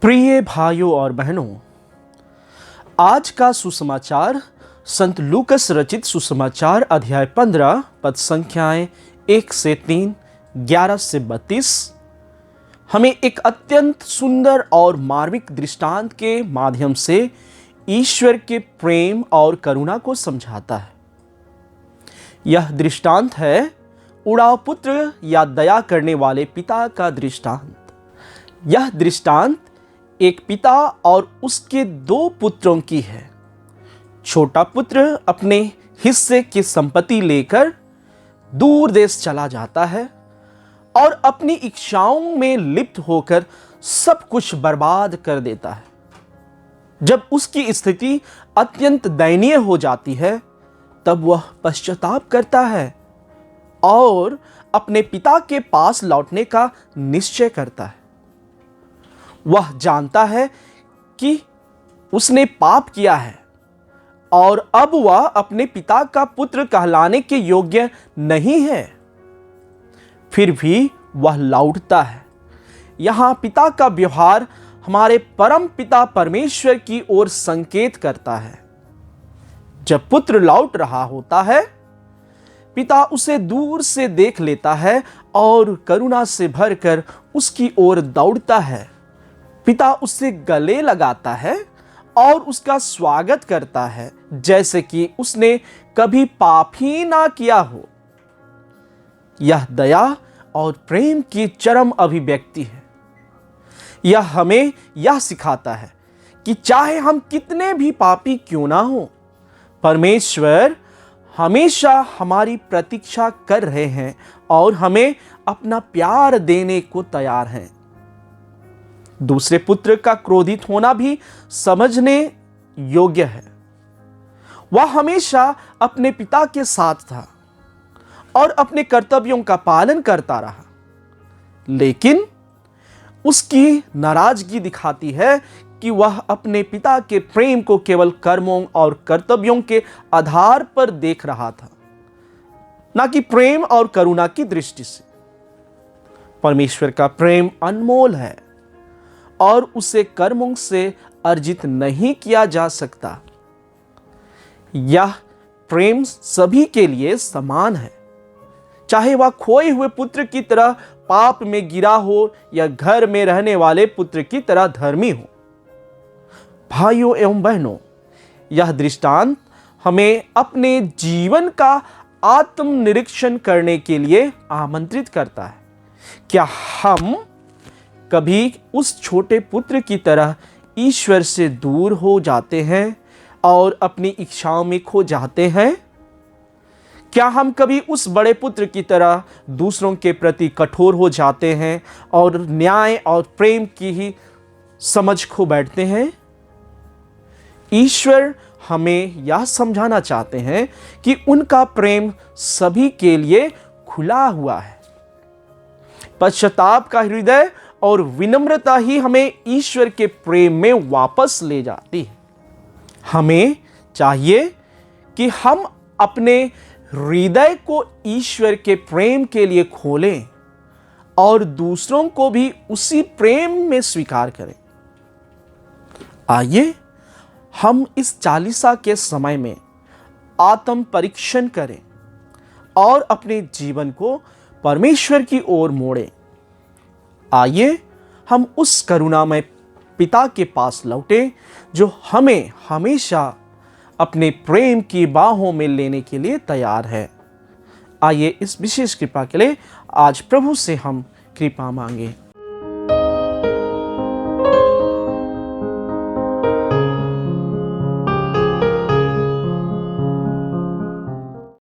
प्रिय भाइयों और बहनों, आज का सुसमाचार संत लूकस रचित सुसमाचार अध्याय 15 पद संख्याएं 1 से 3, 11 से 32 हमें एक अत्यंत सुंदर और मार्मिक दृष्टांत के माध्यम से ईश्वर के प्रेम और करुणा को समझाता है। यह दृष्टांत है उड़ाव पुत्र या दया करने वाले पिता का दृष्टांत। यह दृष्टांत एक पिता और उसके 2 पुत्रों की है। छोटा पुत्र अपने हिस्से की संपत्ति लेकर दूर देश चला जाता है और अपनी इच्छाओं में लिप्त होकर सब कुछ बर्बाद कर देता है। जब उसकी स्थिति अत्यंत दयनीय हो जाती है, तब वह पश्चाताप करता है और अपने पिता के पास लौटने का निश्चय करता है। वह जानता है कि उसने पाप किया है और अब वह अपने पिता का पुत्र कहलाने के योग्य नहीं है। फिर भी वह लौटता है। यहां पिता का व्यवहार हमारे परम पिता परमेश्वर की ओर संकेत करता है। जब पुत्र लौट रहा होता है, पिता उसे दूर से देख लेता है और करुणा से भरकर उसकी ओर दौड़ता है। पिता उससे गले लगाता है और उसका स्वागत करता है जैसे कि उसने कभी पाप ही ना किया हो। यह दया और प्रेम की चरम अभिव्यक्ति है। यह हमें यह सिखाता है कि चाहे हम कितने भी पापी क्यों ना हो, परमेश्वर हमेशा हमारी प्रतीक्षा कर रहे हैं और हमें अपना प्यार देने को तैयार हैं। दूसरे पुत्र का क्रोधित होना भी समझने योग्य है। वह हमेशा अपने पिता के साथ था और अपने कर्तव्यों का पालन करता रहा, लेकिन उसकी नाराजगी दिखाती है कि वह अपने पिता के प्रेम को केवल कर्मों और कर्तव्यों के आधार पर देख रहा था, ना कि प्रेम और करुणा की दृष्टि से। परमेश्वर का प्रेम अनमोल है और उसे कर्मों से अर्जित नहीं किया जा सकता। यह प्रेम सभी के लिए समान है, चाहे वह खोए हुए पुत्र की तरह पाप में गिरा हो या घर में रहने वाले पुत्र की तरह धर्मी हो। भाइयों एवं बहनों, यह दृष्टांत हमें अपने जीवन का आत्मनिरीक्षण करने के लिए आमंत्रित करता है। क्या हम कभी उस छोटे पुत्र की तरह ईश्वर से दूर हो जाते हैं और अपनी इच्छाओं में खो जाते हैं? क्या हम कभी उस बड़े पुत्र की तरह दूसरों के प्रति कठोर हो जाते हैं और न्याय और प्रेम की ही समझ खो बैठते हैं? ईश्वर हमें यह समझाना चाहते हैं कि उनका प्रेम सभी के लिए खुला हुआ है। पश्चाताप का हृदय और विनम्रता ही हमें ईश्वर के प्रेम में वापस ले जाती है। हमें चाहिए कि हम अपने हृदय को ईश्वर के प्रेम के लिए खोलें और दूसरों को भी उसी प्रेम में स्वीकार करें। आइए हम इस चालीसा के समय में आत्म परीक्षण करें और अपने जीवन को परमेश्वर की ओर मोड़ें। आइए हम उस करुणामय पिता के पास लौटें जो हमें हमेशा अपने प्रेम की बाहों में लेने के लिए तैयार है। आइए इस विशेष कृपा के लिए आज प्रभु से हम कृपा मांगे।